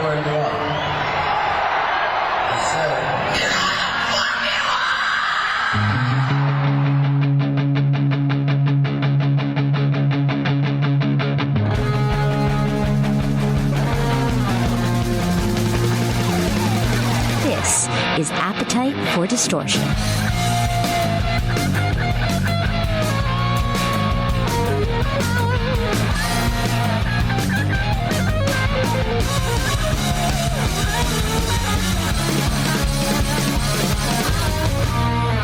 where you are. That's it. This is Appetite for Distortion.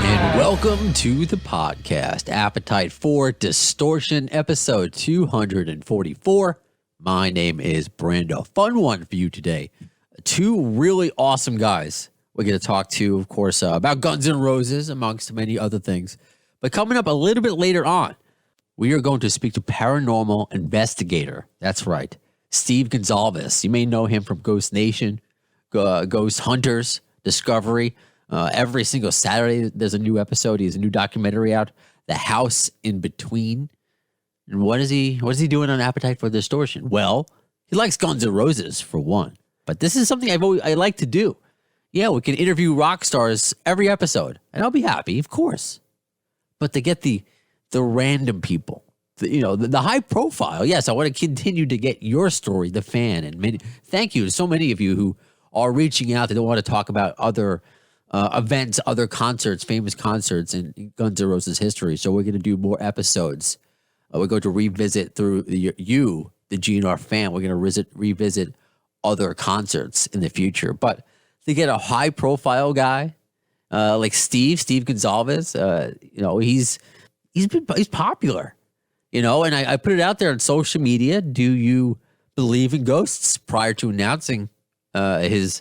And welcome to the podcast, Appetite for Distortion, episode 244. My name is Brando. Fun one for you today. Two really awesome guys we're going to talk to, of course, about Guns N' Roses, amongst many other things. But coming up a little bit later on, we are going to speak to paranormal investigator. That's right, Steve Gonsalves. You may know him from Ghost Nation, Ghost Hunters, Discovery. Every single Saturday, there's a new episode. He has a new documentary out, The House in Between. And what is he doing on Appetite for Distortion? Well, he likes Guns N' Roses, for one. But this is something I like to do. Yeah, we can interview rock stars every episode, and I'll be happy, of course. But to get the random people, the high profile, yes, I want to continue to get your story, the fan. And thank you to so many of you who are reaching out. They don't want to talk about other events, other concerts, famous concerts in Guns N' Roses history. So we're going to do more episodes. We're going to revisit through the Gnr fan. We're going to revisit other concerts in the future. But to get a high profile guy like Steve Gonsalves, he's popular, and I put it out there on social media. Do you believe in ghosts? Prior to announcing his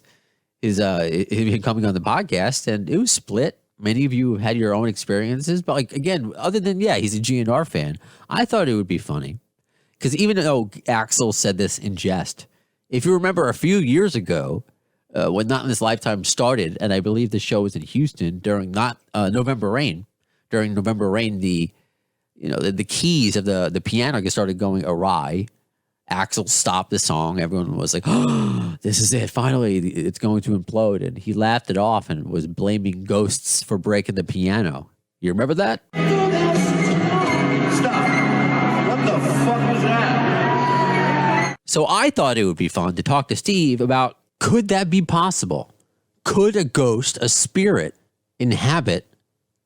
coming on the podcast, and it was split. Many of you have had your own experiences, but again, other than he's a GNR fan, I thought it would be funny because even though Axl said this in jest, if you remember a few years ago, when Not in This Lifetime started, and I believe the show was in Houston during November Rain. During November Rain, the keys of the piano started going awry. Axl stopped the song. Everyone was like, "Oh, this is it! Finally, it's going to implode." And he laughed it off and was blaming ghosts for breaking the piano. You remember that? Stop. What the fuck was that? So I thought it would be fun to talk to Steve about, could that be possible? Could a ghost, a spirit, inhabit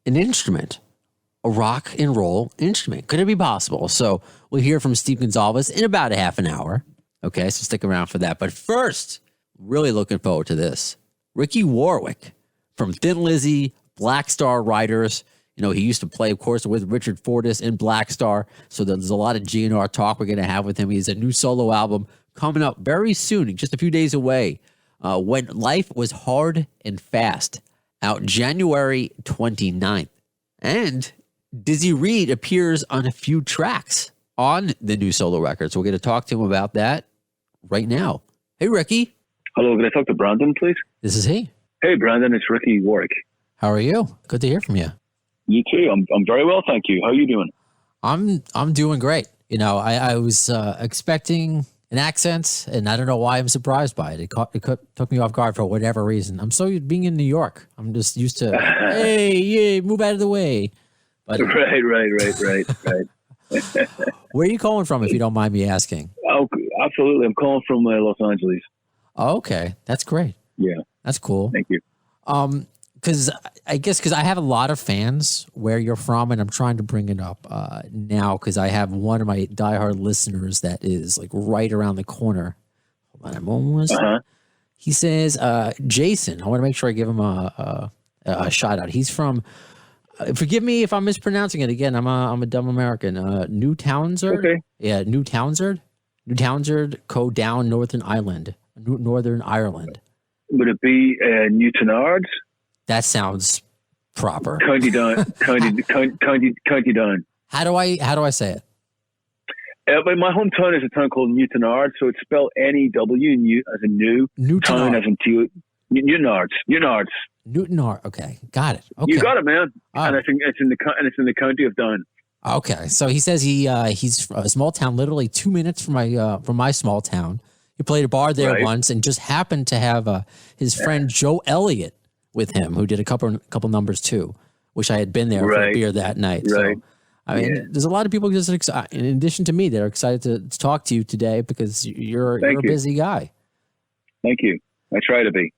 an instrument, a rock and roll instrument? Could it be possible? So we'll hear from Steve Gonsalves in about a half an hour. Okay, so stick around for that. But first, really looking forward to this. Ricky Warwick from Thin Lizzy, Blackstar writers. He used to play, of course, with Richard Fortus in Blackstar. So there's a lot of GNR talk we're going to have with him. He has a new solo album coming up very soon, just a few days away. When Life Was Hard and Fast, out January 29th. And Dizzy Reed appears on a few tracks on the new solo record. So we're going to talk to him about that right now. Hey, Ricky. Hello, can I talk to Brandon, please? This is he. Hey, Brandon, it's Ricky Warwick. How are you? Good to hear from you. You too. I'm very well, thank you. How are you doing? I'm doing great. I was expecting an accent, and I don't know why I'm surprised by it. It took me off guard for whatever reason. I'm so being in New York. I'm just used to, hey, move out of the way. But, Right. Where are you calling from, if you don't mind me asking? Oh, absolutely. I'm calling from Los Angeles. Oh, okay. That's great. Yeah. That's cool. Thank you. Because I have a lot of fans where you're from, and I'm trying to bring it up now because I have one of my diehard listeners that is like right around the corner. Hold on, I'm almost. He says, Jason. I want to make sure I give him a shout out. He's from. Forgive me if I'm mispronouncing it again. I'm a dumb American. New Townsend. Okay. Yeah, New Townsend, Co. Down, Northern Ireland. Would it be Newtonards? That sounds proper. County Down. How do I say it? But my hometown is a town called Newtonards, so it's spelled N-E-W, new as in new, town as in Newtonards. Newtonard. Okay, got it. Okay. You got it, man. And I think it's in the county of Down. Okay, so he says he's a small town, literally 2 minutes from my small town. He played a bar there Right. once and just happened to have his friend Joe Elliott with him, who did a couple numbers too. Wish I had been there for a Right. beer that night. Right. So, I mean, there's a lot of people just in addition to me that are excited to talk to you today because you're a busy guy. Thank you. I try to be.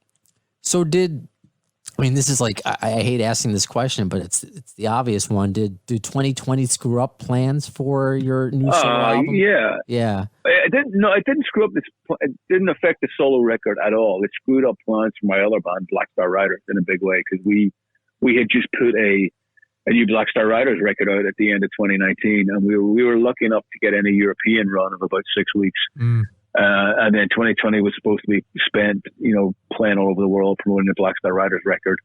So this is like, I hate asking this question, but it's the obvious one. Did 2020 screw up plans for your new solo album? Yeah. Yeah. It didn't screw up this. It didn't affect the solo record at all. It screwed up plans for my other band, Blackstar Riders, in a big way because we had just put a new Blackstar Riders record out at the end of 2019, and we were lucky enough to get in a European run of about 6 weeks. And then 2020 was supposed to be spent, playing all over the world, promoting the Blackstar Riders record,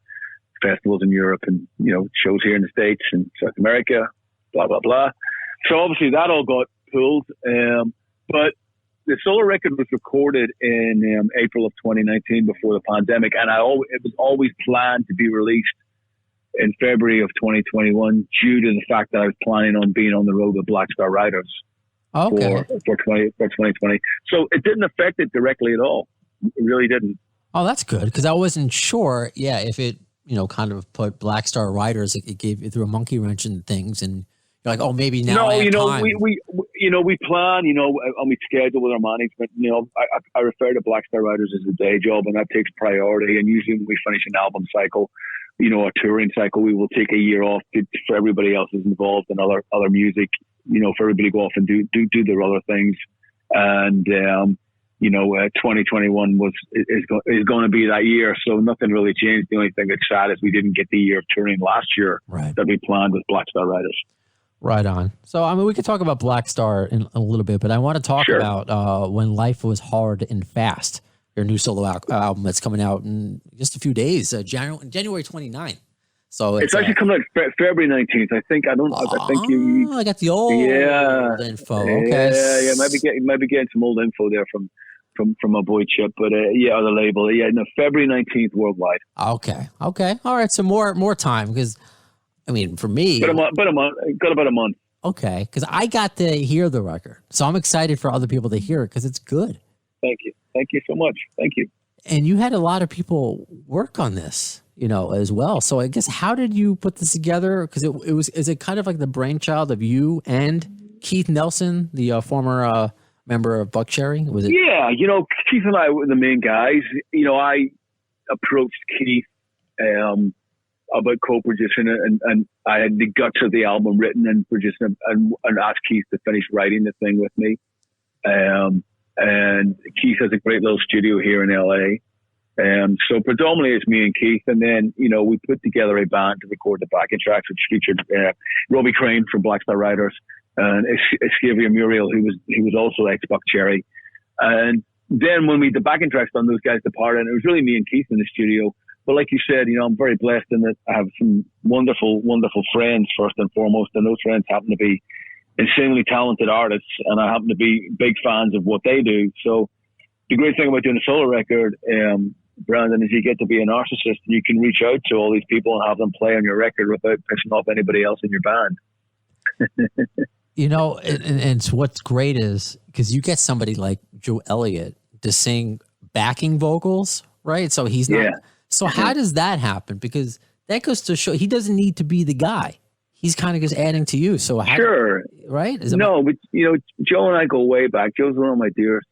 festivals in Europe and, shows here in the States and South America, blah, blah, blah. So obviously that all got pulled. But the solo record was recorded in April of 2019 before the pandemic. And it was always planned to be released in February of 2021 due to the fact that I was planning on being on the road with Blackstar Riders. Okay. For 2020. So it didn't affect it directly at all. It really didn't. Oh, that's good. Because I wasn't sure, if it, kind of put Blackstar Riders, it gave you through a monkey wrench and things. And you're like, oh, maybe now No, I have time. we plan, and we schedule with our management. I refer to Blackstar Riders as a day job, and that takes priority. And usually when we finish an album cycle, a touring cycle, we will take a year off for everybody else who's involved in other music, for everybody to go off and do their other things. And, 2021 is going to be that year. So nothing really changed. The only thing that's sad is we didn't get the year of touring last year that we planned with Blackstar Riders. Right on. So, we could talk about Blackstar in a little bit, but I want to talk about When Life Was Hard and Fast, your new solo album that's coming out in just a few days, January 29th. So it's actually coming out February 19th. I think I think you. I got the old info. Okay. Yeah. Might be getting some old info there from my boy Chip, but the label. February 19th worldwide. Okay. All right. So more time because, for me, got about a month. Okay, because I got to hear the record, so I'm excited for other people to hear it because it's good. Thank you so much. Thank you. And you had a lot of people work on this, as well. So I guess how did you put this together? Because is it kind of like the brainchild of you and Keith Nelson, the former member of Buckcherry? Was it? Yeah, Keith and I were the main guys. I approached Keith about co-producing it, and I had the guts of the album written and produced it, and asked Keith to finish writing the thing with me. And Keith has a great little studio here in LA. So predominantly it's me and Keith. And then, we put together a band to record the backing tracks, which featured Robbie Crane from Blackstar Riders and Xavier Muriel, who was also ex-Buck Cherry. And then when the backing tracks done, those guys departed, and it was really me and Keith in the studio. But like you said, I'm very blessed in that I have some wonderful, wonderful friends, first and foremost, and those friends happen to be insanely talented artists, and I happen to be big fans of what they do. So the great thing about doing a solo record, Brandon, is you get to be a narcissist and you can reach out to all these people and have them play on your record without pissing off anybody else in your band. And what's great is because you get somebody like Joe Elliott to sing backing vocals, right? So he's not. So how does that happen? Because that goes to show he doesn't need to be the guy. He's kind of just adding to you. So right? But Joe and I go way back. Joe's one of my dearest,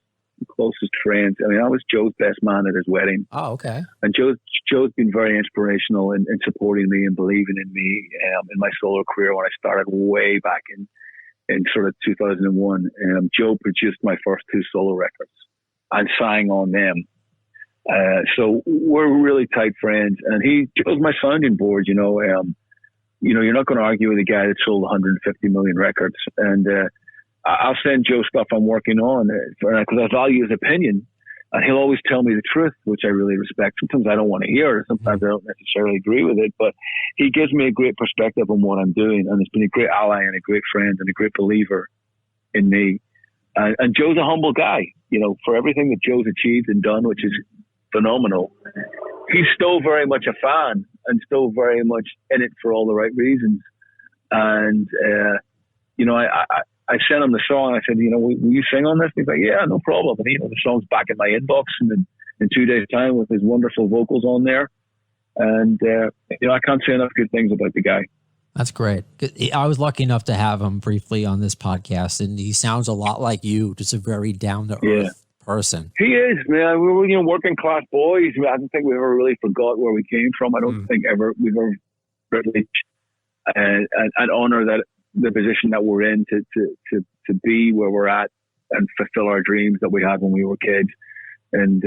closest friends. I was Joe's best man at his wedding. Oh, okay. And Joe's been very inspirational in supporting me and believing in me in my solo career when I started way back in sort of 2001. Joe produced my first 2 solo records and sang on them. So we're really tight friends, and Joe's my sounding board. You're not going to argue with a guy that sold 150 million records. And I'll send Joe stuff I'm working on because I value his opinion. And he'll always tell me the truth, which I really respect. Sometimes I don't want to hear it. Sometimes I don't necessarily agree with it. But he gives me a great perspective on what I'm doing. And he's been a great ally and a great friend and a great believer in me. And Joe's a humble guy. For everything that Joe's achieved and done, which is phenomenal, he's still very much a fan and still very much in it for all the right reasons. And, I sent him the song. I said, will you sing on this? And he's like, yeah, no problem. And the song's back in my inbox in 2 days' time with his wonderful vocals on there. And I can't say enough good things about the guy. That's great. I was lucky enough to have him briefly on this podcast, and he sounds a lot like you, just a very down-to-earth person. He is, man. We were working class boys. I don't think we ever really forgot where we came from. I don't think we've ever privileged and honor that the position that we're in to be where we're at and fulfill our dreams that we had when we were kids. And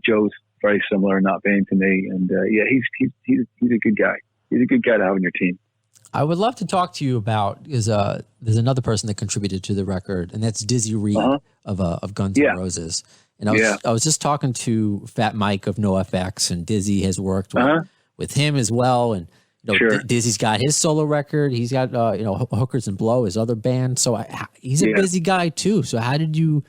Joe's very similar in that vein to me. And he's a good guy. He's a good guy to have on your team. I would love to talk to you about there's another person that contributed to the record, and that's Dizzy Reed of Guns N' Roses. And I was just talking to Fat Mike of NoFX, and Dizzy has worked with him as well. And Dizzy's got his solo record. He's got Hookers and Blow, his other band. So he's a busy guy too. So how did you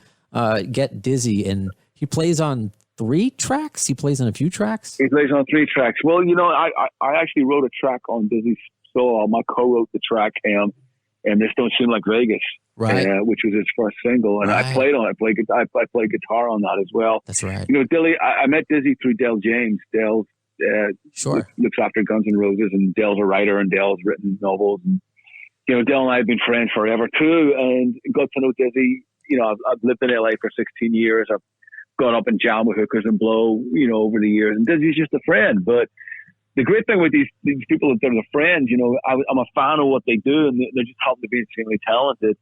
get Dizzy? And he plays on 3 tracks. He plays on a few tracks. He plays on 3 tracks. Well, I actually wrote a track on Dizzy's solo. I co-wrote the track, and This Don't Seem Like Vegas, right? Which was his first single, and I played on it. I played guitar on that as well. That's right. I met Dizzy through Dale James. Dale looks after Guns N' Roses, and Dale's a writer, and Dale's written novels. And Dale and I have been friends forever too, and got to know Dizzy. I've lived in LA for 16 years. I've gone up and jammed with Hookers and Blow, over the years, and Dizzy's just a friend. But the great thing with these people that they're the friends, I'm a fan of what they do, and they just happen to be extremely talented.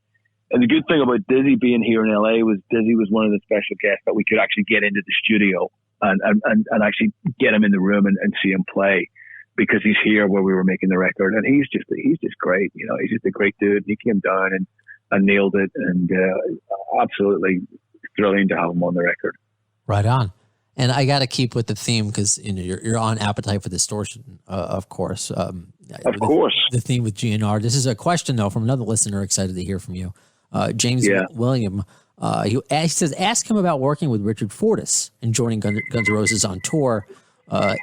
And the good thing about Dizzy being here in LA was Dizzy was one of the special guests that we could actually get into the studio and actually get him in the room and see him play, because he's here where we were making the record, and he's just great. He's just a great dude. He came down and nailed it, and absolutely thrilling to have him on the record. Right on. And I got to keep with the theme, because you're on Appetite for Distortion, of course. Of course. The theme with GNR. This is a question, though, from another listener excited to hear from you. James William. He says, ask him about working with Richard Fortus and joining Guns N' Roses on tour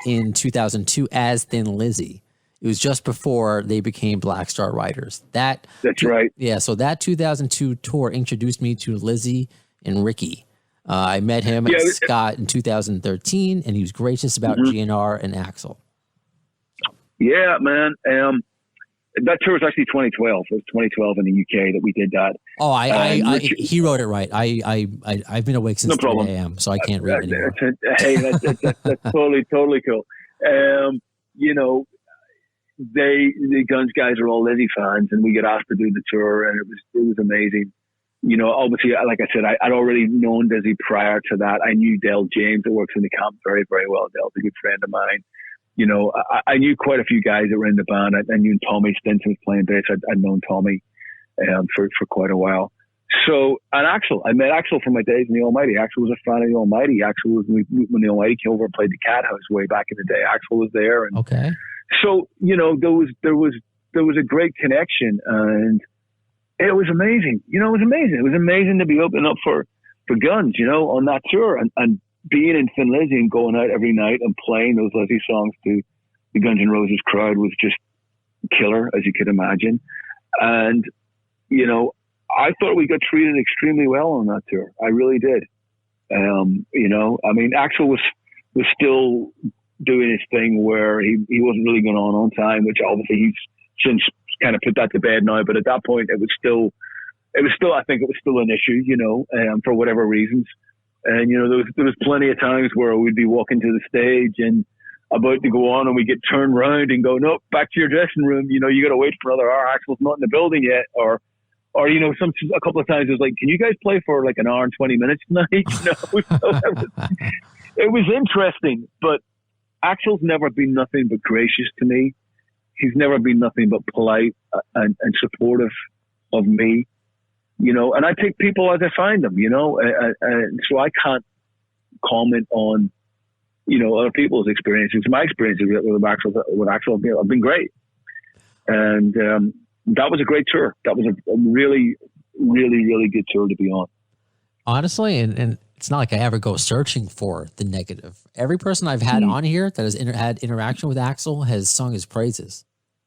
in 2002 as Thin Lizzy. It was just before they became Blackstar writers. That's right. Yeah, so that 2002 tour introduced me to Lizzy and Ricky. I met him at Scott in 2013, and he was gracious about GNR and Axl. Yeah, man. That tour was actually 2012. It was 2012 in the UK that we did that. Oh, he wrote it right. I've been awake since 3 a.m., so I can't read anymore. Hey, that's totally cool. The Guns guys are all Lizzy fans, and we get asked to do the tour, and it was amazing. Obviously, like I said, I'd already known Dizzy prior to that. I knew Dale James, that works in the camp, very, very well. Dale's a good friend of mine. I knew quite a few guys that were in the band. I knew Tommy Stinson was playing bass. I'd known Tommy for quite a while. So, and Axl, I met Axl from my days in the Almighty. Axl was a fan of the Almighty. Axl was, when the Almighty came over and played the Cat House way back in the day, Axl was there. And okay. So, there was a great connection, and it was amazing. It was amazing to be opening up for Guns, on that tour, and being in Thin Lizzy and going out every night and playing those Lizzy songs to the Guns N' Roses crowd was just killer, as you could imagine. And, I thought we got treated extremely well on that tour. I really did. Axl was still doing his thing where he wasn't really going on time, which obviously he's since kind of put that to bed now. But at that point, I think it was still an issue, for whatever reasons. And, there was plenty of times where we'd be walking to the stage and about to go on, and we get turned around and go, no, back to your dressing room. You got to wait for another hour. Axl's not in the building yet. Or a couple of times it was like, can you guys play for like an hour and 20 minutes tonight? It was interesting, but Axl's never been nothing but gracious to me. He's never been nothing but polite and supportive of me. And I take people as I find them, and so I can't comment on, other people's experiences. My experiences with Axl have been great. And that was a great tour. That was a really, really, really good tour to be on. Honestly, and it's not like I ever go searching for the negative. Every person I've had on here that has had interaction with Axl has sung his praises.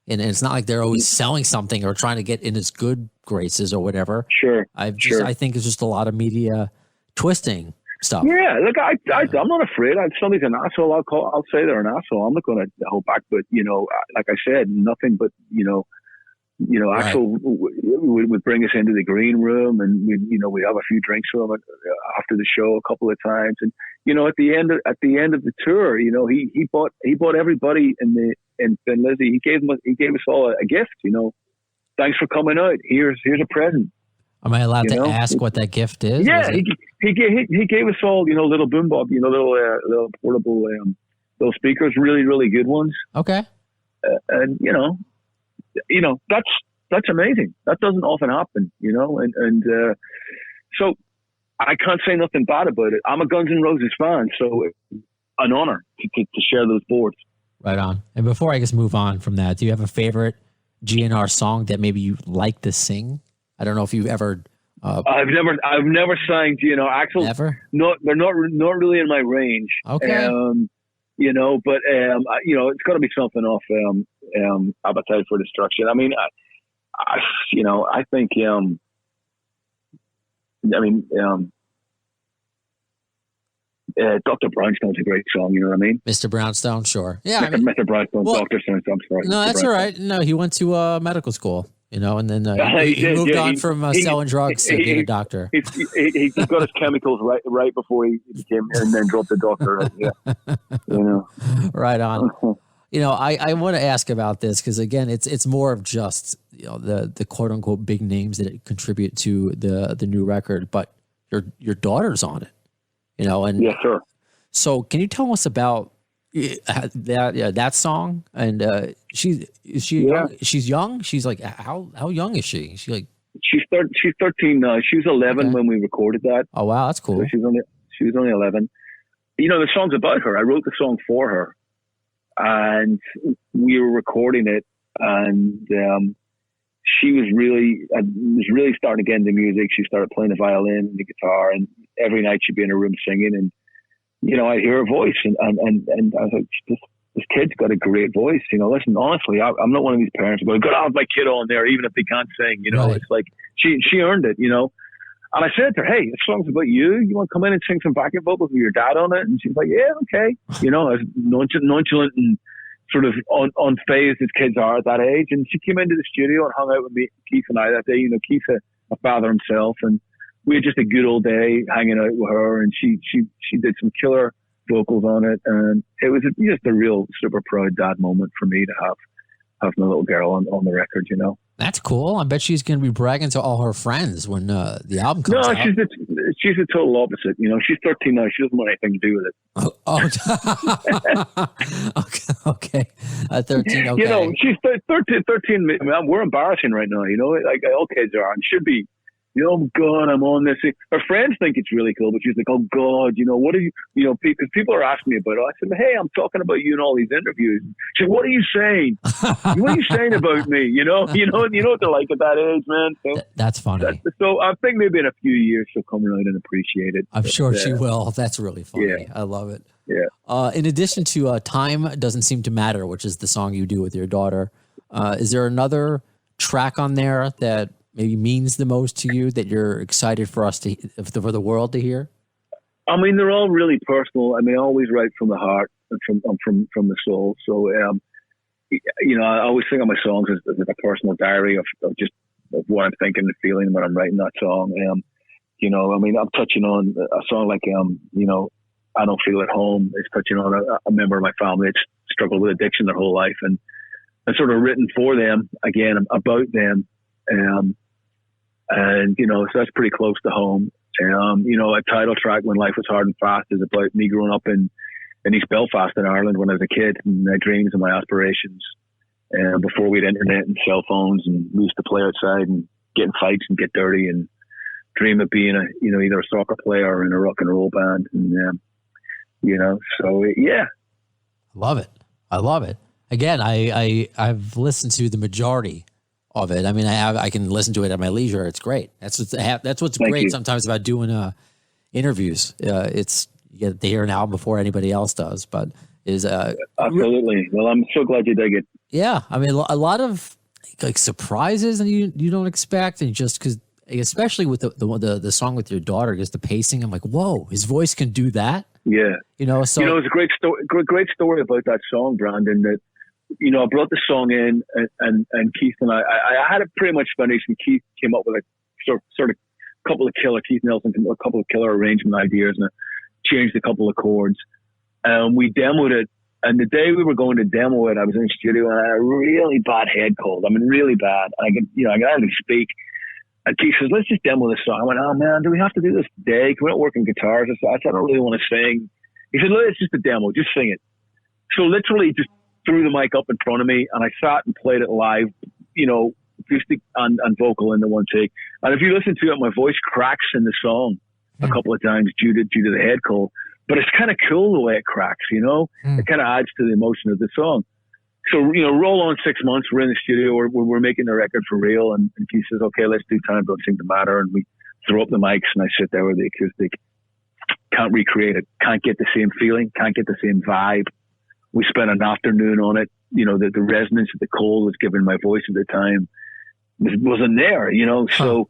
And it's not like they're always selling something or trying to get in his good graces or whatever. Sure. I think it's just a lot of media twisting stuff. Yeah, look, I'm not afraid. If somebody's an asshole, I'll say they're an asshole. I'm not going to hold back. But like I said, nothing but Right. Axl would bring us into the green room, and we'd have a few drinks with him after the show a couple of times. And at the end of the tour, he bought everybody in Lizzy. He gave us all a gift. Thanks for coming out. Here's a present. Am I allowed to ask what that gift is? Yeah, he gave us all little boom bob, little portable little speakers, really really good ones. Okay. And that's amazing. That doesn't often happen, and so I can't say nothing bad about it. I'm a Guns N' Roses fan, so an honor to share those boards. Right on. And before I guess move on from that, do you have a favorite GNR song that maybe you like to sing? I don't know if you've ever. I've never sang GNR. Axl. Never. They're not really in my range. Okay. But it's got to be something off Appetite for Destruction. I mean, I think Dr. Brownstone's a great song. You know what I mean? Mr. Brownstone, sure. Yeah. Mr. Brownstone, Dr. Stone. I'm sorry. No, that's all right. No, he went to medical school. And then he moved on from selling drugs to being a doctor. He got his chemicals right before he became, and then dropped the doctor. Yeah, Right on. I want to ask about this because again, it's more of just the quote unquote big names that contribute to the new record, but your daughter's on it. And yeah, sure. So can you tell us about that song? And she's young. She's like how young is she? She's 13 now. She was 11 when we recorded that. Oh wow, that's cool. So she was only 11. The song's about her. I wrote the song for her, and we were recording it, and she was really starting to get into music. She started playing the violin and the guitar, and every night she'd be in her room singing, and I'd hear her voice, and I was like, this kid's got a great voice. Listen, honestly, I'm not one of these parents who go, gotta have my kid on there, even if they can't sing. Right. It's like she earned it. And I said to her, hey, this song's about you. You want to come in and sing some backing vocals with your dad on it? And she's like, yeah, okay. I was nonchalant and sort of unfazed as kids are at that age. And she came into the studio and hung out with me, Keith and I that day. Keith's a father himself, and we had just a good old day hanging out with her, and she did some killer vocals on it, and it was just a real super proud dad moment for me to have my little girl on the record. That's cool. I bet she's going to be bragging to all her friends when the album comes out. No, she's the total opposite. She's 13 now. She doesn't want anything to do with it. Okay. 13. Okay. She's 13. I mean, we're embarrassing right now. Like all kids are, and should be. Oh God, I'm on this. Her friends think it's really cool, but she's like, oh God, what are you, because people are asking me about it. I said, hey, I'm talking about you in all these interviews. She said, what are you saying? What are you saying about me? You know what they're like at that age, man. So that's funny. So I think maybe in a few years she'll come around and appreciate it. I'm sure she will. That's really funny. Yeah. I love it. Yeah. In addition to Time Doesn't Seem to Matter, which is the song you do with your daughter, is there another track on there that maybe means the most to you that you're excited for the world to hear? I mean, they're all really personal. I mean, I always write from the heart and from the soul. So, I always think of my songs as a personal diary of what I'm thinking and feeling when I'm writing that song. I'm touching on a song like, I Don't Feel at Home. It's touching on a member of my family that's struggled with addiction their whole life, and sort of written for them, again, about them. So that's pretty close to home. A title track, When Life Was Hard and Fast, is about me growing up in East Belfast in Ireland when I was a kid, and my dreams and my aspirations. Before we had internet and cell phones, and we used to play outside and get in fights and get dirty and dream of being either a soccer player or in a rock and roll band. And, so yeah. I love it. Again, I've listened to the majority of it. I mean, I can listen to it at my leisure. It's great. That's what's Thank great you. sometimes about doing interviews. It's you get to hear an album before anybody else does, but is absolutely. Well, I'm so glad you dig it. Yeah, I mean, a lot of like surprises and you don't expect, and just because, especially with the song with your daughter, just the pacing, I'm like, whoa, his voice can do that. Yeah. So it's a great story. Great story about that song, Brandon. That I brought the song in, and Keith and I had it pretty much finished, and Keith came up with a sort of couple of killer Keith Nelson, a couple of killer arrangement ideas, and changed a couple of chords. We demoed it, and the day we were going to demo it, I was in the studio and I had a really bad head cold. I mean, really bad. I could hardly speak. And Keith says, "Let's just demo this song." I went, "Oh man, do we have to do this today? Can we not work on guitars?" I said, "I don't really want to sing." He said, "Look, it's just a demo. Just sing it." So literally just threw the mic up in front of me, and I sat and played it live, acoustic and vocal in the one take. And if you listen to it, my voice cracks in the song a couple of times due to the head cold. But it's kind of cool the way it cracks, It kind of adds to the emotion of the song. So, roll on 6 months, we're in the studio, we're making the record for real, and Keith says, "Okay, let's do Time Don't Seem to Matter," and we throw up the mics, and I sit there with the acoustic. Can't recreate it, can't get the same feeling, can't get the same vibe. We spent an afternoon on it, the resonance that the cold was giving my voice at the time wasn't there, so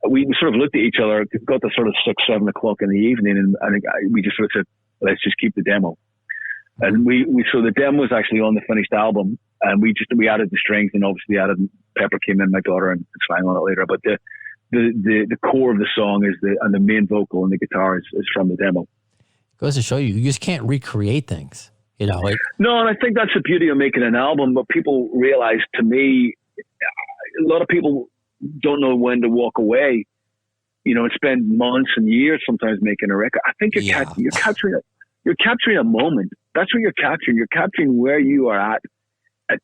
we sort of looked at each other, got to sort of 6, 7 o'clock in the evening, and we just sort of said, "Let's just keep the demo." And so the demo was actually on the finished album, and we added the strings, and obviously Pepper came in, my daughter, and sang on it later. But the core of the song and the main vocal and the guitar is from the demo. Goes to show you just can't recreate things, No, and I think that's the beauty of making an album. But people realize, to me, a lot of people don't know when to walk away, and spend months and years sometimes making a record. I think you're capturing a moment. That's what you're capturing. You're capturing where you are at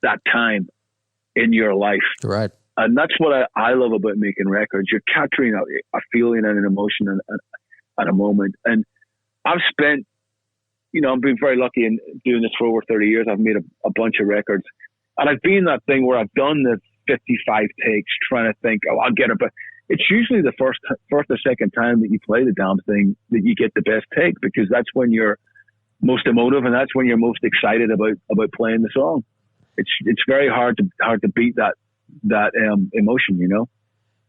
that time in your life. Right. And that's what I love about making records. You're capturing a feeling and an emotion and a moment. And I've spent, I've been very lucky in doing this for over 30 years. I've made a bunch of records. And I've been that thing where I've done the 55 takes trying to think, I'll get it. But it's usually the first or second time that you play the damn thing that you get the best take, because that's when you're most emotive, and that's when you're most excited about playing the song. It's very hard to beat that emotion,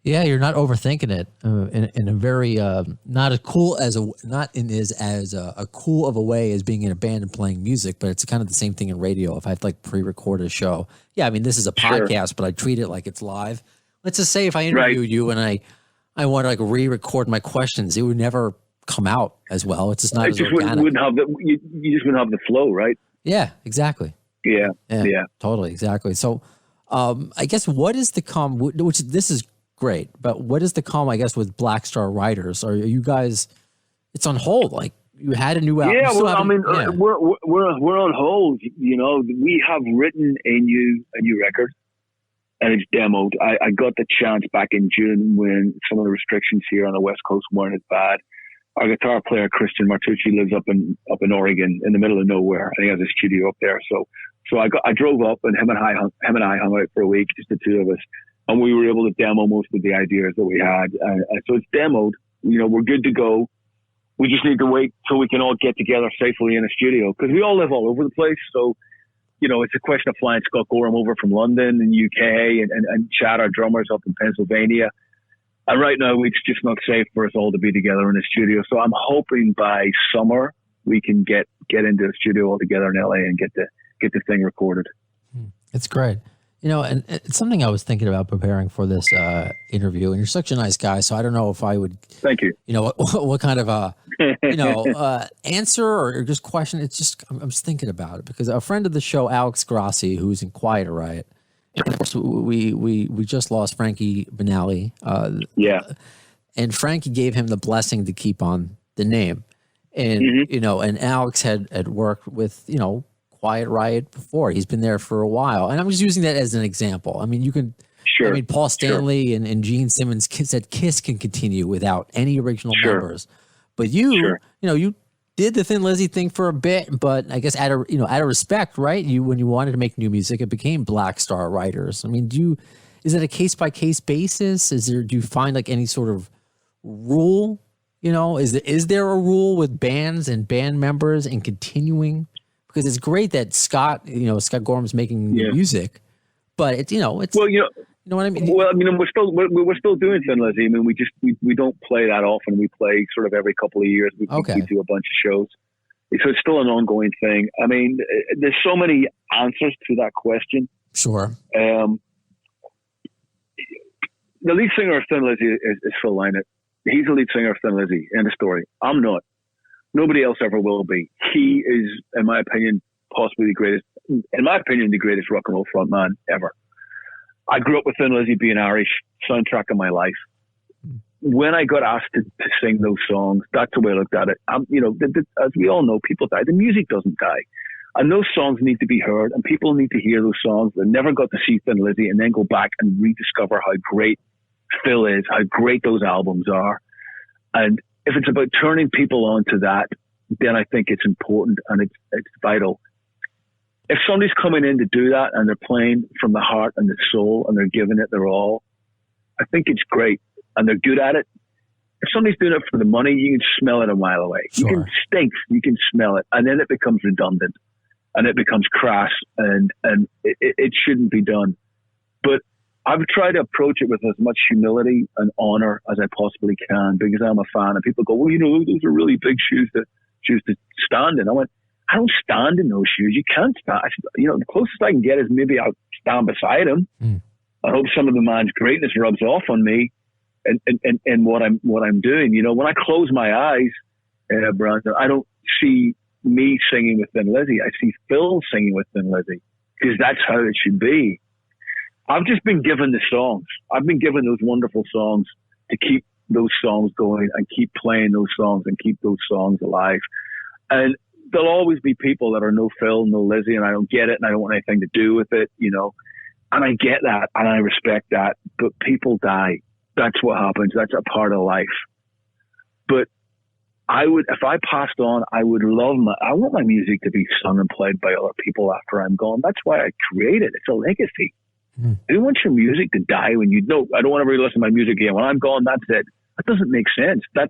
Yeah, you're not overthinking it in a very not as cool as a cool of a way as being in a band and playing music, but it's kind of the same thing in radio. If I have to pre-record a show, I mean, this is a podcast, but I treat it like it's live. Let's just say if I interviewed you and I want to re-record my questions, it would never come out as well. It's just not as organic. Wouldn't have you just wouldn't have the flow, right? Yeah, exactly. Yeah, totally, exactly. So, I guess what is the which this is great, but what is the I guess, with Blackstar Writers? Are you guys? It's on hold. Like, you had a new album. Yeah, we're on hold. We have written a new record, and it's demoed. I got the chance back in June when some of the restrictions here on the West Coast weren't as bad. Our guitar player Christian Martucci lives up in Oregon, in the middle of nowhere. I think he has a studio up there. So I drove up, and him and I hung out for a week, just the two of us, and we were able to demo most of the ideas that we had. So it's demoed. We're good to go. We just need to wait till we can all get together safely in a studio, because we all live all over the place. So, it's a question of flying Scott Gorham over from London and UK and Chad, our drummers, up in Pennsylvania. And right now, it's just not safe for us all to be together in the studio. So I'm hoping by summer we can get into the studio all together in LA and get the thing recorded. It's great. And it's something I was thinking about preparing for this interview. And you're such a nice guy, so I don't know if I would. Thank you. What kind of answer or just question. It's just I'm just thinking about it, because a friend of the show, Alex Grassi, who's in Quiet Riot. We just lost Frankie Benali. And Frankie gave him the blessing to keep on the name, and and Alex had worked with Quiet Riot before. He's been there for a while, and I'm just using that as an example. I mean, you can. Sure. I mean, Paul Stanley and Gene Simmons said Kiss can continue without any original members, but you did the Thin Lizzy thing for a bit, but I guess out of respect, right? When you wanted to make new music, it became Blackstar Writers. I mean, is it a case by case basis? Do you find like any sort of rule? Is there a rule with bands and band members and continuing? because it's great that Scott Gorham's making new music, but it's, it's, well, you know what I mean? Well, I mean, we're still doing Thin Lizzy. I mean, we don't play that often. We play sort of every couple of years. We do a bunch of shows. So it's still an ongoing thing. I mean, there's so many answers to that question. Sure. The lead singer of Thin Lizzy is Phil Lynott. He's the lead singer of Thin Lizzy. End of story. I'm not. Nobody else ever will be. He is, in my opinion, possibly the greatest rock and roll frontman ever. I grew up with Thin Lizzy being Irish, soundtrack of my life. When I got asked to sing those songs, that's the way I looked at it. As we all know, people die. The music doesn't die. And those songs need to be heard, and people need to hear those songs that never got to see Thin Lizzy and then go back and rediscover how great Phil is, how great those albums are. And if it's about turning people on to that, then I think it's important and it's vital. If somebody's coming in to do that and they're playing from the heart and the soul and they're giving it their all, I think it's great. And they're good at it. If somebody's doing it for the money, you can smell it a mile away. Sure. You can stink, you can smell it. And then it becomes redundant and it becomes crass and it shouldn't be done. But I've tried to approach it with as much humility and honor as I possibly can because I'm a fan. And people go, well, those are really big shoes to stand in. I went, I don't stand in those shoes. You can't stand. The closest I can get is maybe I'll stand beside him. I hope some of the man's greatness rubs off on me. And what I'm doing, when I close my eyes, Brandon, I don't see me singing with Thin Lizzy. I see Phil singing with Thin Lizzy because that's how it should be. I've just been given the songs. I've been given those wonderful songs to keep those songs going and keep playing those songs and keep those songs alive. And there'll always be people that are no Phil, no Lizzy, and I don't get it and I don't want anything to do with it, And I get that and I respect that. But people die. That's what happens. That's a part of life. But if I passed on, I want my music to be sung and played by other people after I'm gone. That's why I created it. It's a legacy. You don't want your music to die when I don't want everybody to listen to my music again. When I'm gone, that's it. That doesn't make sense. That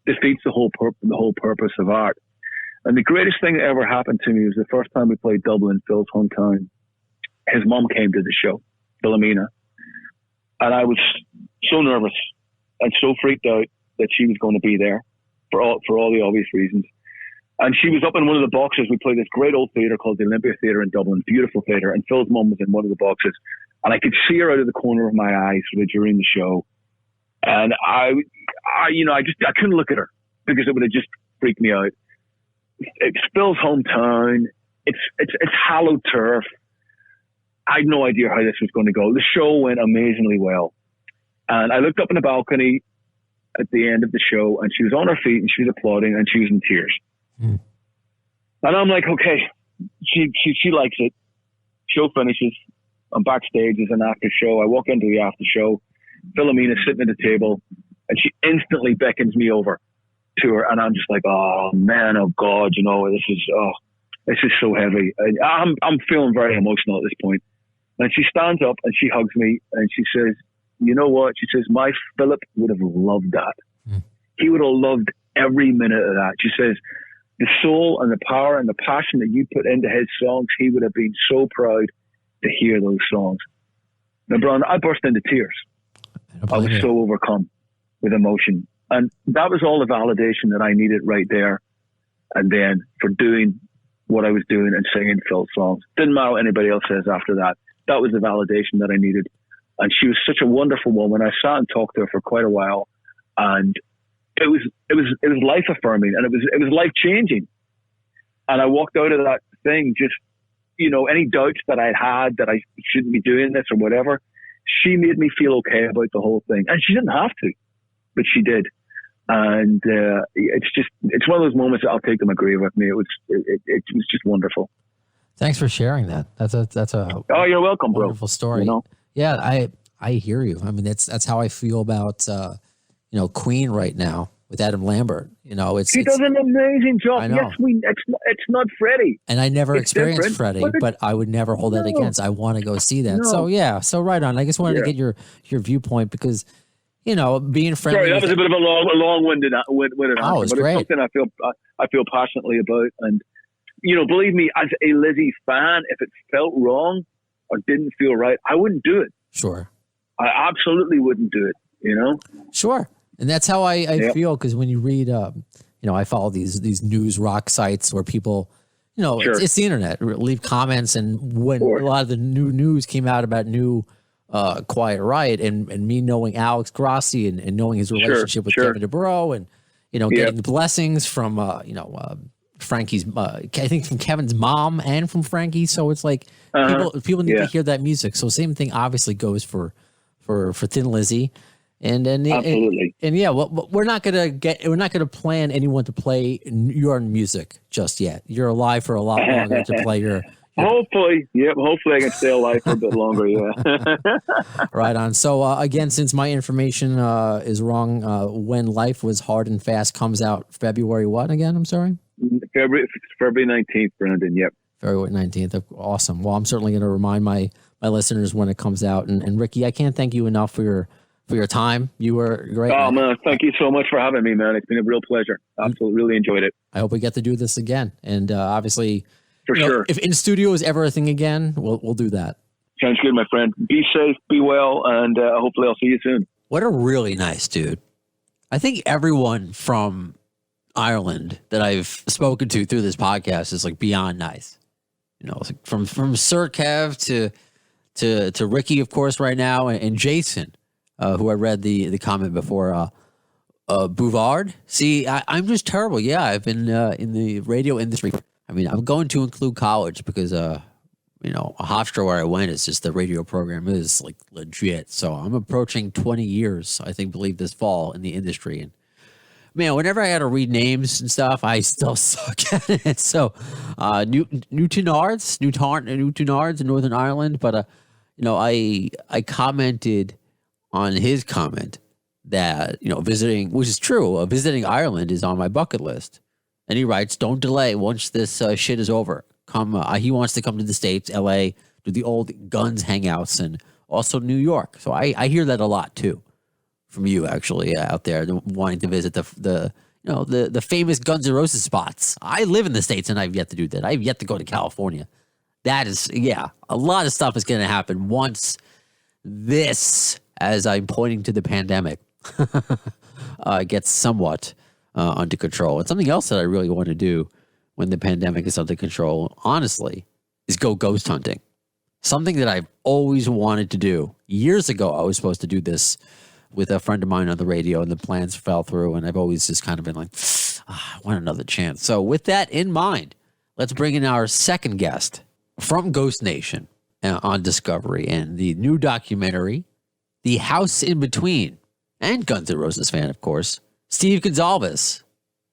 defeats the whole purpose of art. And the greatest thing that ever happened to me was the first time we played Dublin, Phil's hometown. His mom came to the show, Philomena. And I was so nervous and so freaked out that she was going to be there for all the obvious reasons. And she was up in one of the boxes. We played this great old theatre called the Olympia Theatre in Dublin, beautiful theatre. And Phil's mum was in one of the boxes. And I could see her out of the corner of my eyes during the show. And I couldn't look at her because it would have just freaked me out. It's Phil's hometown. It's hallowed turf. I had no idea how this was going to go. The show went amazingly well. And I looked up in the balcony at the end of the show and she was on her feet and she was applauding and she was in tears. And I'm like, okay, she likes it. Show finishes. I'm backstage as an after show. I walk into the after show. Philomena's sitting at the table and she instantly beckons me over to her. And I'm just like, oh man, oh God, this is so heavy. I'm feeling very emotional at this point. And she stands up and she hugs me and she says, you know what? She says, my Philip would have loved that. He would have loved every minute of that. She says, the soul and the power and the passion that you put into his songs, he would have been so proud to hear those songs. Now, Brian, I burst into tears. I was so overcome with emotion. And that was all the validation that I needed right there and then for doing what I was doing and singing Phil's songs. Didn't matter what anybody else says after that. That was the validation that I needed. And she was such a wonderful woman. I sat and talked to her for quite a while, and it was life affirming and it was life changing. And I walked out of that thing just, any doubts that I had that I shouldn't be doing this or whatever, she made me feel okay about the whole thing. And she didn't have to, but she did. And it's one of those moments that I'll take to my grave with me. It was just wonderful. Thanks for sharing that. That's a oh, you're welcome, bro. Wonderful story. Yeah, I hear you. I mean, that's how I feel about Queen right now with Adam Lambert. He does an amazing job. Yes, it's not Freddie. And I never experienced Freddie, but I would never hold that against. I want to go see that. No. So right on. I just wanted to get your viewpoint because being friendly. Sorry, that was a bit of a long-winded answer, it was but great. it's something I feel passionately about, and believe me, as a Lizzy fan, if it felt wrong or didn't feel right, I wouldn't do it. Sure. I absolutely wouldn't do it, Sure. And that's how I feel, because when you read, I follow these news rock sites where people, Sure. it's the internet, leave comments. And when a lot of the new news came out about new Quiet Riot and me knowing Alex Grossi and knowing his relationship with Kevin DeBro and, getting blessings from, Frankie's, I think from Kevin's mom and from Frankie. So it's like people need to hear that music. So same thing obviously goes for Thin Lizzy. And absolutely. And yeah, well, we're not gonna plan anyone to play your music just yet. You're alive for a lot longer to play your hopefully I can stay alive for a bit longer. Yeah. Right on. So again, since my information is wrong, When Life Was Hard and Fast comes out February what again? I'm sorry. February 19th, Brendan. Yep. February 19th. Awesome. Well, I'm certainly going to remind my listeners when it comes out. And Ricky, I can't thank you enough for your time. You were great. Oh, man. Thank you so much for having me, man. It's been a real pleasure. Absolutely. Really enjoyed it. I hope we get to do this again. And obviously, for sure. If in studio is ever a thing again, we'll do that. Sounds good, my friend. Be safe, be well, and hopefully I'll see you soon. What a really nice dude. I think everyone from Ireland that I've spoken to through this podcast is like beyond nice. From Sir Kev to Ricky, of course, right now, and Jason, who I read the comment before, Bouvard. See, I'm just terrible. Yeah, I've been in the radio industry. I mean, I'm going to include college because, a Hofstra where I went is just the radio program is like legit. So I'm approaching 20 years, I believe this fall in the industry. And man, whenever I had to read names and stuff, I still suck at it. So, Newtownards in Northern Ireland. But, I commented on his comment that, visiting, which is true, visiting Ireland is on my bucket list. And he writes, don't delay once this shit is over. He wants to come to the States, LA, do the old Guns hangouts and also New York. So I hear that a lot too. From you, actually, out there wanting to visit the famous Guns N' Roses spots. I live in the States and I've yet to do that. I've yet to go to California. That is, a lot of stuff is going to happen once this, as I'm pointing to the pandemic, gets somewhat under control. And something else that I really want to do when the pandemic is under control, honestly, is go ghost hunting. Something that I've always wanted to do. Years ago, I was supposed to do this with a friend of mine on the radio, and the plans fell through, and I've always just kind of been like, I want another chance. So with that in mind, let's bring in our second guest from Ghost Nation on Discovery and the new documentary, The House in Between, and Guns N' Roses fan, of course, Steve Gonsalves.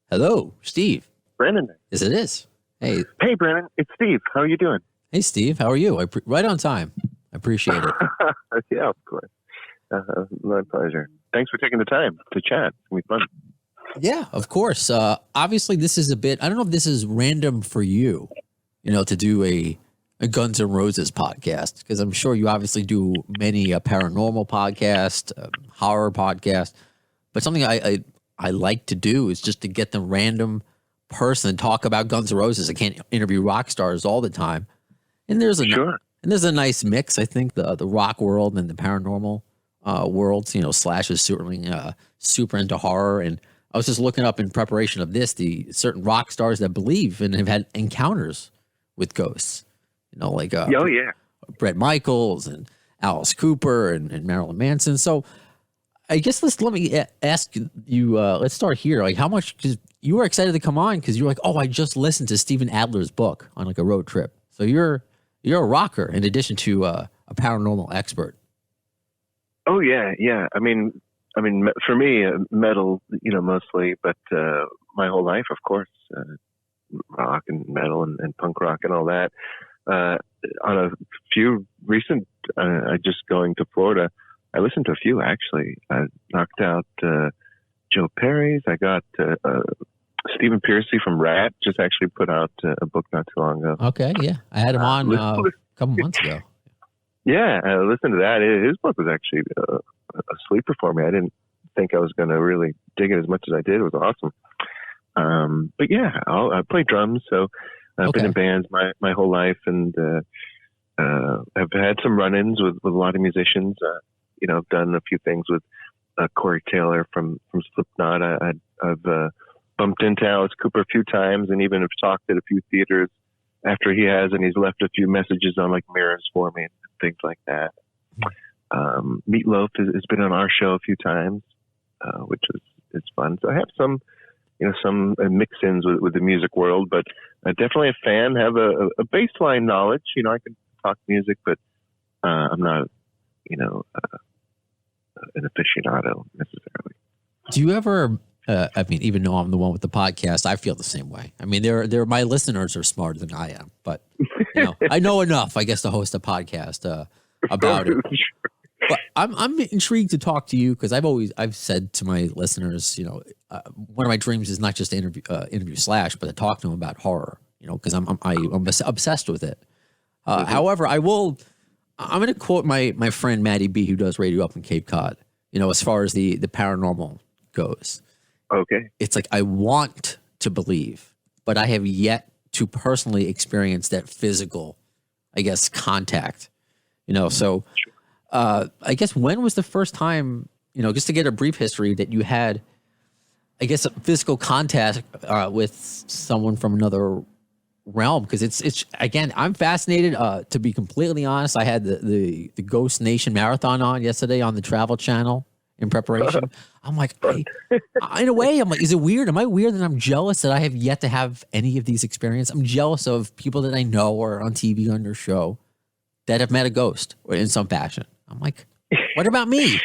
Hello, Steve. Brandon. Yes, it is. Hey. Hey, Brandon. It's Steve. How are you doing? Hey, Steve. How are you? Right on time. I appreciate it. Yeah, of course. My pleasure. Thanks for taking the time to chat. It's going to be fun. Yeah, of course. Obviously, this is a bit, I don't know if this is random for you, to do a Guns N' Roses podcast, because I'm sure you obviously do many paranormal podcast, horror podcast, but something I like to do is just to get the random person and talk about Guns N' Roses. I can't interview rock stars all the time. And there's a nice mix, I think, the rock world and the paranormal worlds. Slash is certainly super into horror. And I was just looking up in preparation of this, the certain rock stars that believe and have had encounters with ghosts. Like Bret Michaels and Alice Cooper and Marilyn Manson. So I guess let me ask you, let's start here. Like, how much, because you were excited to come on because you were like, oh, I just listened to Steven Adler's book on like a road trip. So you're a rocker in addition to a paranormal expert. Oh yeah. I mean, for me, metal, mostly, but my whole life, of course, rock and metal and punk rock and all that. On a few recent, just going to Florida, I listened to a few actually. I knocked out Joe Perry's. I got Stephen Pearcy from Rat just actually put out a book not too long ago. Okay, yeah, I had him on a couple months ago. Yeah, I listened to that. His book was actually a sleeper for me. I didn't think I was going to really dig it as much as I did. It was awesome. But yeah, I play drums, so I've been in bands my whole life, and I've had some run-ins with a lot of musicians. I've done a few things with Corey Taylor from Slipknot. I've bumped into Alice Cooper a few times, and even have talked at a few theaters after he has, and he's left a few messages on like mirrors for me and things like that. Meatloaf has been on our show a few times, which is fun. So I have some mix-ins with the music world, but definitely a fan. Have a baseline knowledge. I can talk music, but I'm not, an aficionado necessarily. Do you ever? Even though I'm the one with the podcast, I feel the same way. I mean, my listeners are smarter than I am, but I know enough, I guess, to host a podcast about it. But I'm intrigued to talk to you because I've said to my listeners, one of my dreams is not just to interview Slash, but to talk to him about horror. Because I'm obsessed with it. However, I'm going to quote my friend Maddie B, who does radio up in Cape Cod. As far as the paranormal goes. Okay. It's like I want to believe, but I have yet to personally experience that physical, I guess, contact. So. I guess when was the first time, just to get a brief history, that you had, I guess, a physical contact with someone from another realm? Because it's again, I'm fascinated. To be completely honest, I had the Ghost Nation Marathon on yesterday on the Travel Channel in preparation. I'm like, in a way, I'm like, is it weird? Am I weird that I'm jealous that I have yet to have any of these experiences? I'm jealous of people that I know or on TV on their show that have met a ghost or in some fashion. I'm like, what about me?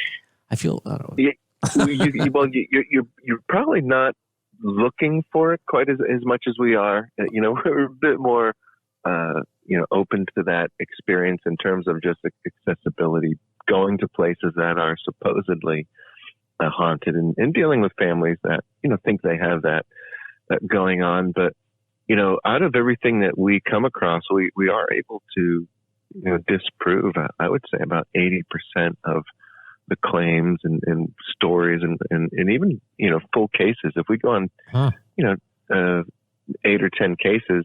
I feel, I don't know. You're probably not looking for it quite as much as we are. We're a bit more, open to that experience in terms of just accessibility, going to places that are supposedly haunted, and dealing with families that, think they have that going on. But, out of everything that we come across, we are able to, disprove, I would say, about 80% of the claims and stories and even, full cases. If we go on, 8 or 10 cases,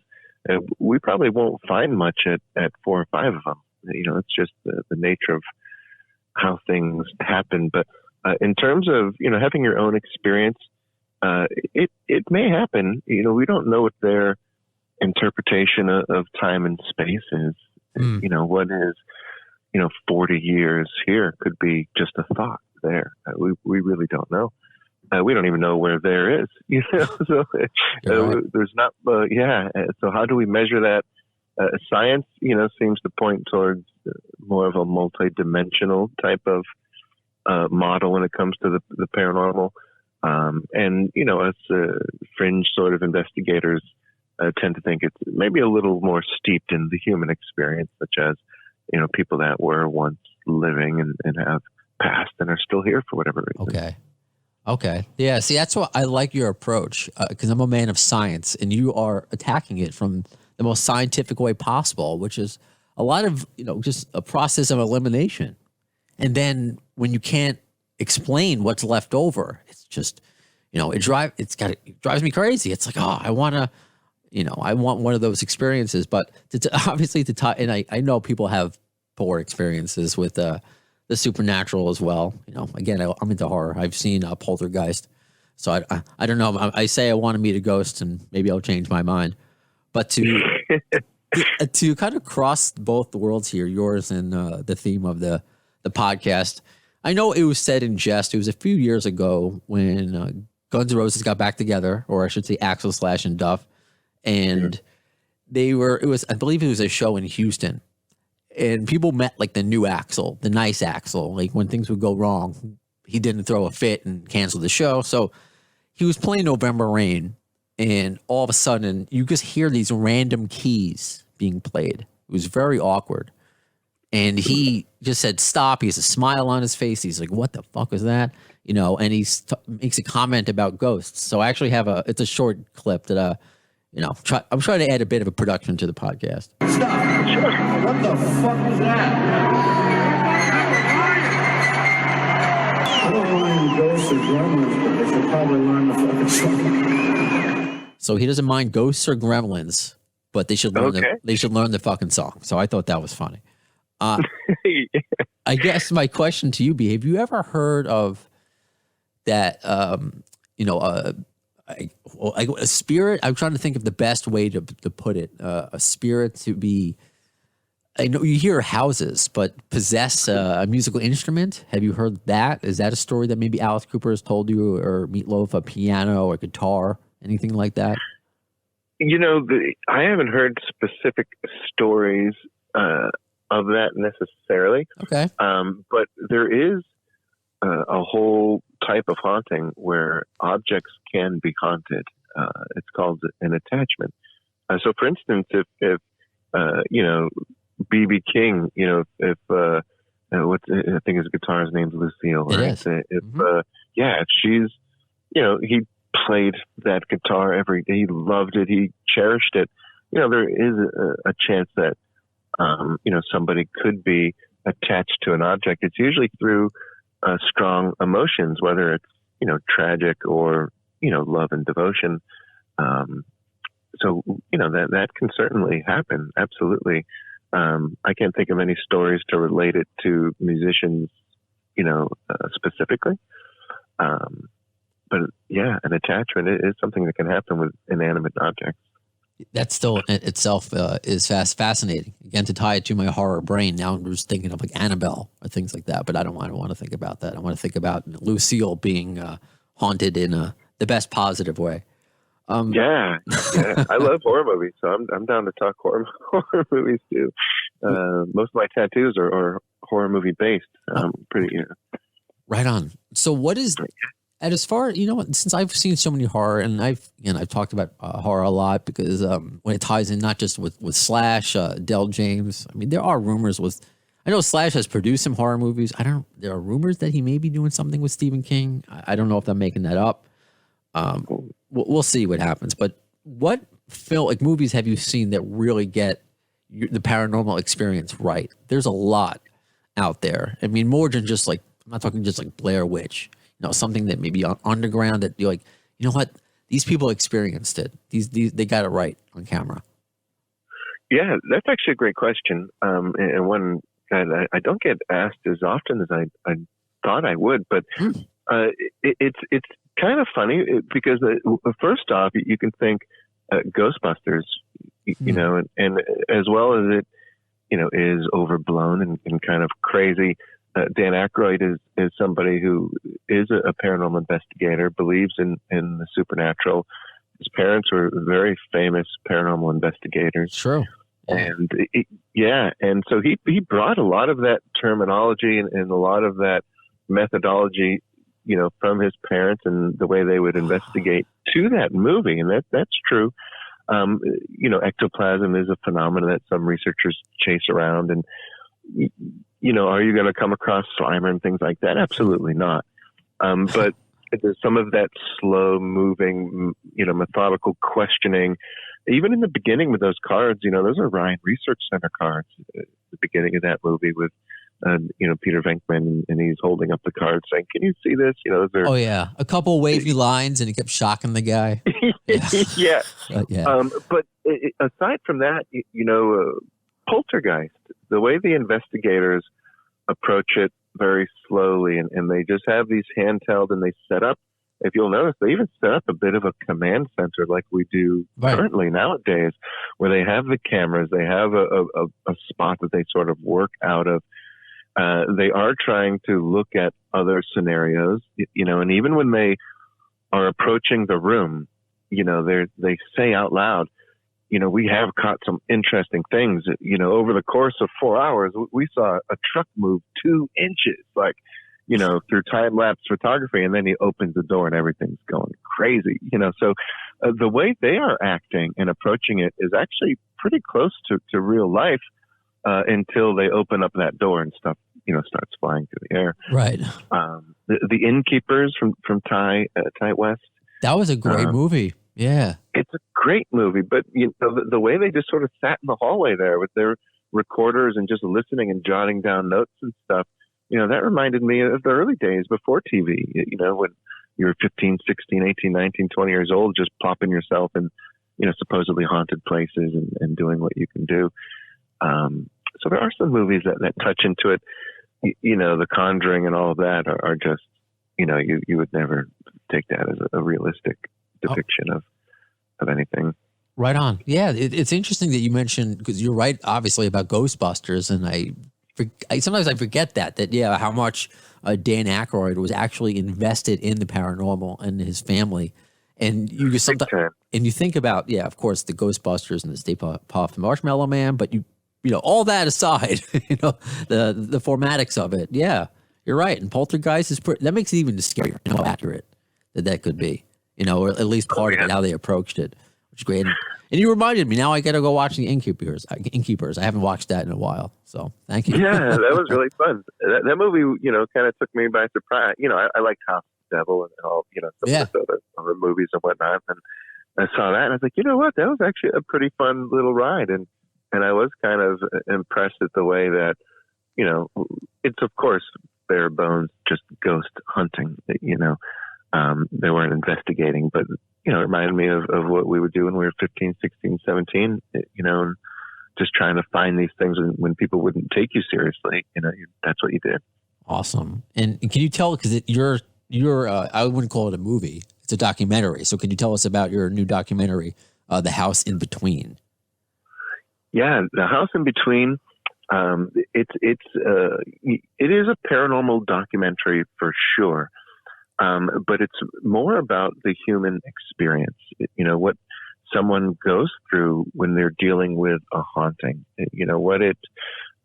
we probably won't find much at 4 or 5 of them. It's just the nature of how things happen. But in terms of, having your own experience, it may happen. We don't know what their interpretation of time and space is. What is, 40 years here could be just a thought there. We really don't know. We don't even know where there is, so there's not, So how do we measure that? Science, seems to point towards more of a multi-dimensional type of model when it comes to the paranormal. And, us fringe sort of investigators tend to think it's maybe a little more steeped in the human experience, such as, people that were once living and have passed and are still here for whatever reason. Okay. Yeah. See, that's what I like your approach, because I'm a man of science and you are attacking it from the most scientific way possible, which is a lot of, just a process of elimination. And then when you can't explain what's left over, it's just, it drives me crazy. It's like, I want to, I want one of those experiences, but obviously to talk, and I know people have poor experiences with the supernatural as well. Again, I'm into horror. I've seen Poltergeist, so I don't know. I say I want to meet a ghost, and maybe I'll change my mind. But to kind of cross both the worlds here, yours and the theme of the podcast, I know it was said in jest. It was a few years ago when Guns N' Roses got back together, or I should say Axl, Slash, and Duff. And I believe it was a show in Houston, and people met like the new Axl, the nice Axl. Like when things would go wrong, he didn't throw a fit and cancel the show. So he was playing November Rain, and all of a sudden you just hear these random keys being played. It was very awkward. And he just said, stop. He has a smile on his face. He's like, what the fuck was that? And he makes a comment about ghosts. So I actually have it's a short clip that, I'm trying to add a bit of a production to the podcast. Stop. What the fuck was that? I don't mind ghosts or gremlins, but they should probably learn the fucking song. So he doesn't mind ghosts or gremlins, but they should learn the fucking song. So I thought that was funny. I guess my question to you be: have you ever heard of that? A spirit. I'm trying to think of the best way to put it. A spirit to be. I know you hear houses, but possess a musical instrument. Have you heard that? Is that a story that maybe Alice Cooper has told you, or Meatloaf, a piano or guitar, anything like that? I haven't heard specific stories of that necessarily. Okay. But there is a whole type of haunting where objects can be haunted. It's called an attachment. So, for instance, if B.B. King, if I think his guitar's name's Lucille, right? It is. If she's, he played that guitar every day. He loved it. He cherished it. There is a chance that, somebody could be attached to an object. It's usually through strong emotions, whether it's, tragic or, love and devotion. So, that can certainly happen. Absolutely. I can't think of any stories to relate it to musicians, specifically. But yeah, an attachment is something that can happen with inanimate objects. That still in itself is fascinating. Again, to tie it to my horror brain, now I'm just thinking of like Annabelle or things like that. But I don't want to think about that. I want to think about Lucille being haunted in the best positive way. Yeah. I love horror movies, so I'm down to talk horror movies too. Most of my tattoos are horror movie based. Pretty. Right on. So what is? And as far, since I've seen so many horror, and I've talked about horror a lot because when it ties in not just with Slash, Del James. I mean, there are rumors I know Slash has produced some horror movies. There are rumors that he may be doing something with Stephen King. I don't know if I'm making that up. We'll see what happens. But what movies have you seen that really get the paranormal experience right? There's a lot out there. I mean, more than just I'm not talking just like Blair Witch. Something that maybe underground that you're like, you know what? These people experienced it. They got it right on camera. Yeah, that's actually a great question. And one that I don't get asked as often as I thought I would, but it's kind of funny because first off, you can think Ghostbusters, and as well as it, is overblown and kind of crazy. Dan Aykroyd is somebody who is a paranormal investigator, believes in the supernatural. His parents were very famous paranormal investigators. True. And and so he brought a lot of that terminology and a lot of that methodology, from his parents and the way they would investigate to that movie. And that's true. Ectoplasm is a phenomenon that some researchers chase around, and are you going to come across Slimer and things like that? Absolutely not. But there's some of that slow moving, methodical questioning. Even in the beginning with those cards, those are Ryan Research Center cards. At the beginning of that movie with, Peter Venkman, and he's holding up the cards saying, "Can you see this?" Those are. Oh yeah, a couple of wavy lines, and he kept shocking the guy. Yeah. Yeah. But aside from that, Poltergeist, the way the investigators approach it very slowly, and they just have these handheld, and they set up, if you'll notice, they even set up a bit of a command center like we do currently nowadays, where they have the cameras, they have a spot that they sort of work out of. They are trying to look at other scenarios, and even when they are approaching the room, they say out loud, we have caught some interesting things. Over the course of 4 hours, we saw a truck move 2 inches, through time-lapse photography, and then he opens the door and everything's going crazy, So the way they are acting and approaching it is actually pretty close to real life until they open up that door and stuff, starts flying through the air. Right. The Innkeepers from Ty West. That was a great movie. Yeah. It's a great movie, but the way they just sort of sat in the hallway there with their recorders and just listening and jotting down notes and stuff, that reminded me of the early days before TV, when you were 15, 16, 18, 19, 20 years old, just popping yourself in, supposedly haunted places and doing what you can do. So there are some movies that touch into it. The Conjuring and all of that are just, you would never take that as a realistic depiction of anything. Right on. Yeah, it's interesting that you mentioned, because you're right, obviously, about Ghostbusters, and I sometimes I forget that how much Dan Aykroyd was actually invested in the paranormal and his family, and you just sometimes and you think about of course the Ghostbusters and the Stay Puft Marshmallow Man, but you all that aside, the formatics of it, you're right, and Poltergeist is that makes it even scarier, how accurate that could be, or at least part of it, how they approached it, which is great. And you reminded me. Now I got to go watch the Innkeepers. I haven't watched that in a while, so thank you. Yeah, that was really fun. That movie, kind of took me by surprise. I liked House of the Devil and all, some of the other movies and whatnot. And I saw that, and I was like, you know what? That was actually a pretty fun little ride. And I was kind of impressed at the way that, it's of course bare bones, just ghost hunting. They weren't investigating, but it reminded me of what we would do when we were 15, 16, 17, and just trying to find these things when people wouldn't take you seriously. That's what you did. Awesome. And can you tell, because you're I wouldn't call it a movie, it's a documentary. So can you tell us about your new documentary, The House in Between? Yeah, The House in Between. It is a paranormal documentary for sure. But it's more about the human experience, what someone goes through when they're dealing with a haunting,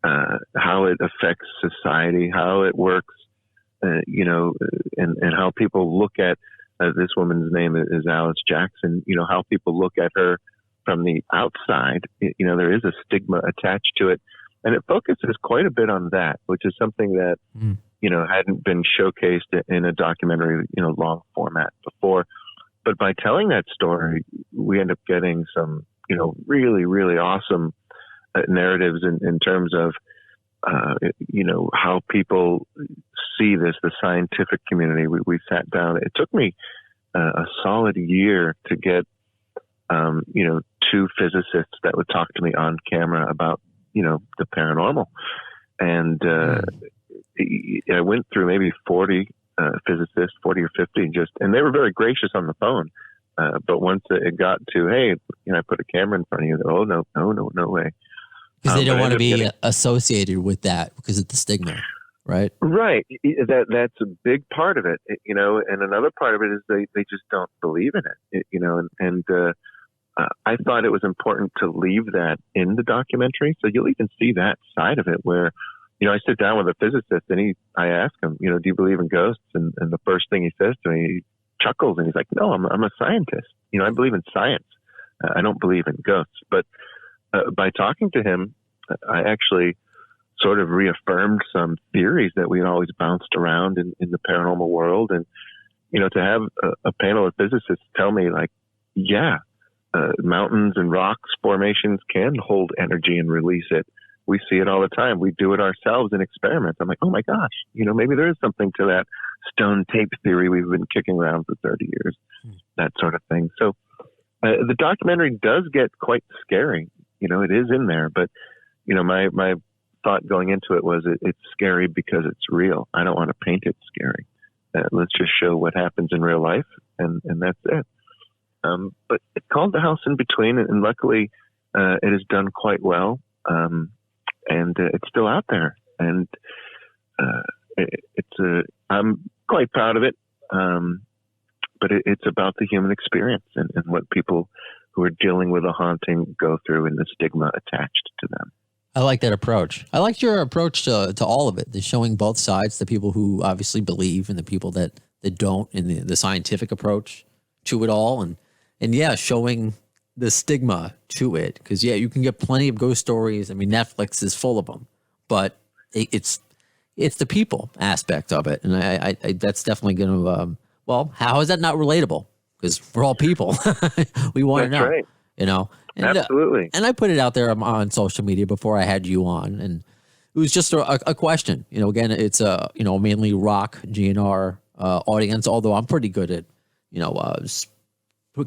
how it affects society, how it works, and how people look at, this woman's name is Alice Jackson, how people look at her from the outside. There is a stigma attached to it, and it focuses quite a bit on that, which is something that, hadn't been showcased in a documentary, long format before. But by telling that story, we end up getting some, really, really awesome narratives in terms of, how people see this, the scientific community. We sat down. It took me a solid year to get, two physicists that would talk to me on camera about, the paranormal. And, I went through maybe 40 physicists, 40 or 50, and they were very gracious on the phone. But once it got to, hey, I put a camera in front of you, oh, no way. Because they don't want to be associated with that because of the stigma, right? Right. That's a big part of it, and another part of it is they just don't believe in it, and I thought it was important to leave that in the documentary. So you'll even see that side of it where, I sit down with a physicist and I ask him, do you believe in ghosts? And the first thing he says to me, he chuckles and he's like, no, I'm a scientist. I believe in science. I don't believe in ghosts. But by talking to him, I actually sort of reaffirmed some theories that we had always bounced around in the paranormal world. And, to have a panel of physicists tell me like, mountains and rocks formations can hold energy and release it. We see it all the time. We do it ourselves in experiments. I'm like, oh my gosh, maybe there is something to that stone tape theory we've been kicking around for 30 years, that sort of thing. So the documentary does get quite scary. It is in there, but, my thought going into it was it's scary because it's real. I don't want to paint it scary. Let's just show what happens in real life, and that's it. But it's called The House in Between, and luckily it has done quite well. And it's still out there, and I'm quite proud of it. But it's about the human experience and what people who are dealing with a haunting go through and the stigma attached to them. I like that approach. I liked your approach to all of it, the showing both sides, the people who obviously believe and the people that don't, and the scientific approach to it all, and showing the stigma to it, because you can get plenty of ghost stories. I mean, Netflix is full of them, but it's the people aspect of it, and I that's definitely going to. Well, how is that not relatable? Because we're all people. We want to know, right. And, absolutely. And I put it out there on social media before I had you on, and it was just a question. Again, it's a mainly rock GNR audience, although I'm pretty good at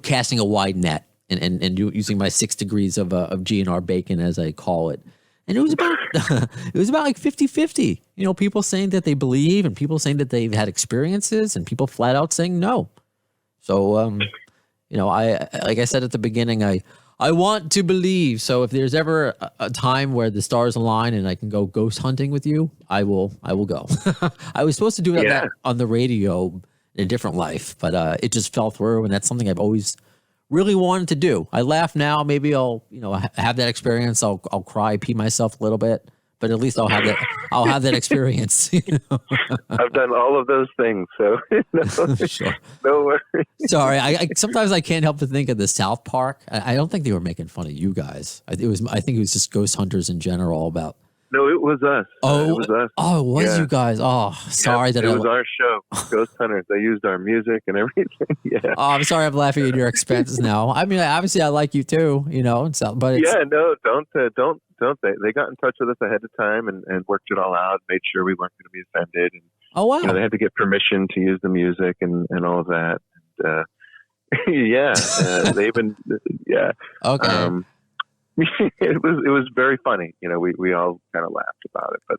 casting a wide net and using my 6 degrees of GNR bacon, as I call it. And it was about it was about like 50-50. You know, people saying that they believe and people saying that they've had experiences and people flat out saying no. So, you know, like I said at the beginning, I want to believe. So if there's ever a time where the stars align and I can go ghost hunting with you, I will go. I was supposed to do that on the radio in a different life, but it just fell through, and that's something I've always really wanted to do. I laugh now. Maybe I'll, you know, have that experience. I'll cry, pee myself a little bit, but at least I'll have that. I'll have that experience. You know? I've done all of those things, so Sure. no worries. Sorry, I sometimes I can't help but think of the South Park. I don't think they were making fun of you guys. I think it was just ghost hunters in general about. No, it was us. Oh, it was us. Oh, it was Yeah. you guys. Oh, sorry that it was our show, Ghost Hunters. They used our music and everything. Yeah. Oh, I'm sorry. I'm laughing at your expense now. I mean, obviously, I like you too. You know, and so, but it's, Yeah, no, don't. They got in touch with us ahead of time and worked it all out, made sure we weren't going to be offended. And, oh wow. you know, they had to get permission to use the music and all of that. And, they even, Okay. it was very funny. You know, we all kind of laughed about it, but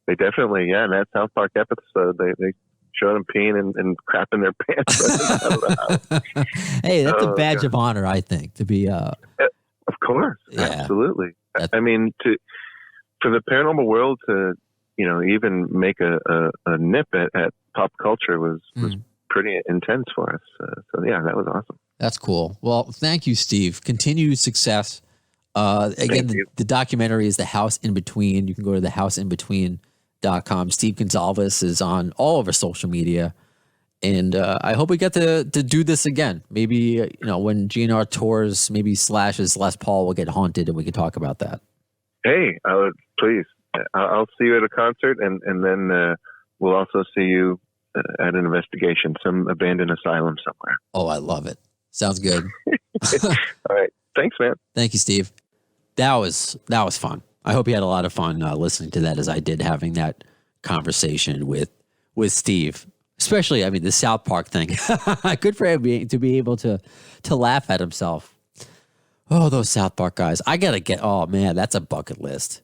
they definitely, in that South Park episode, they showed them peeing and crapping their pants. Hey, that's a badge of honor, I think, to be. Of course, Yeah. absolutely. I mean, for the paranormal world to, you know, even make a nip at pop culture was pretty intense for us. So that was awesome. That's cool. Well, thank you, Steve. Continued success. Again, the documentary is The House in Between. You can go to thehouseinbetween.com. Steve Gonsalves is on all over social media. And I hope we get to do this again. Maybe, you know, when GNR tours, maybe Slash's Les Paul will get haunted and we can talk about that. Hey, please. I'll see you at a concert and then we'll also see you at an investigation, some abandoned asylum somewhere. Oh, I love it. Sounds good. All right. Thanks, man. Thank you, Steve. That was fun. I hope you had a lot of fun listening to that, as I did having that conversation with Steve. Especially, I mean, the South Park thing. Good for him to be able to laugh at himself. Oh, those South Park guys. I gotta get. Oh man, that's a bucket list.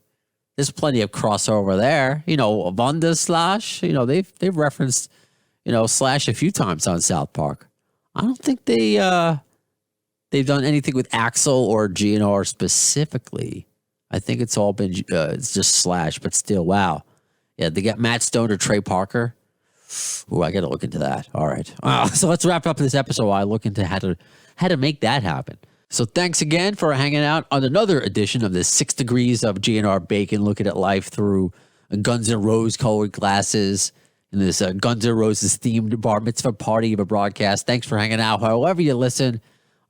There's plenty of crossover there. You know, Wanda Slash. You know, they've referenced, you know, Slash a few times on South Park. I don't think they've done anything with Axl or GNR specifically. I think it's all been it's just Slash, but still, wow. Yeah, they got Matt Stone or Trey Parker. Ooh, I got to look into that. All right. So let's wrap up this episode while I look into how to make that happen. So thanks again for hanging out on another edition of the 6 Degrees of GNR Bacon, looking at life through Guns N' Roses colored glasses in this Guns N' Roses themed bar mitzvah party of a broadcast. Thanks for hanging out. However you listen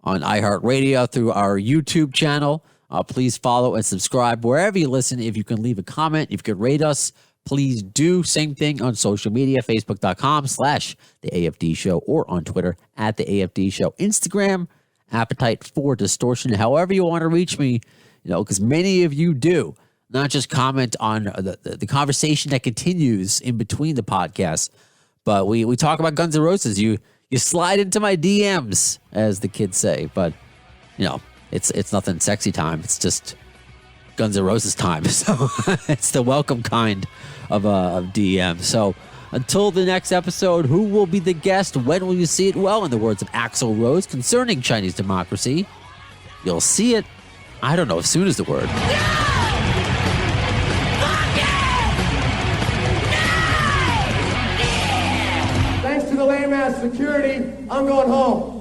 on iHeartRadio, through our YouTube channel, please follow and subscribe wherever you listen. If you can leave a comment, if you could rate us, please do. Same thing on social media, facebook.com/The AFD Show, or on Twitter @The AFD Show. Instagram, Appetite for Distortion. However you want to reach me, you know, because many of you do, not just comment on the conversation that continues in between the podcasts, but we talk about Guns N' Roses. You slide into my DMs, as the kids say, but, you know, it's nothing sexy time. It's just Guns N' Roses time. So it's the welcome kind of DM. So until the next episode, who will be the guest? When will you see it? Well, in the words of Axl Rose concerning Chinese democracy, you'll see it, I don't know if soon is the word. Thanks to the lame ass security, I'm going home.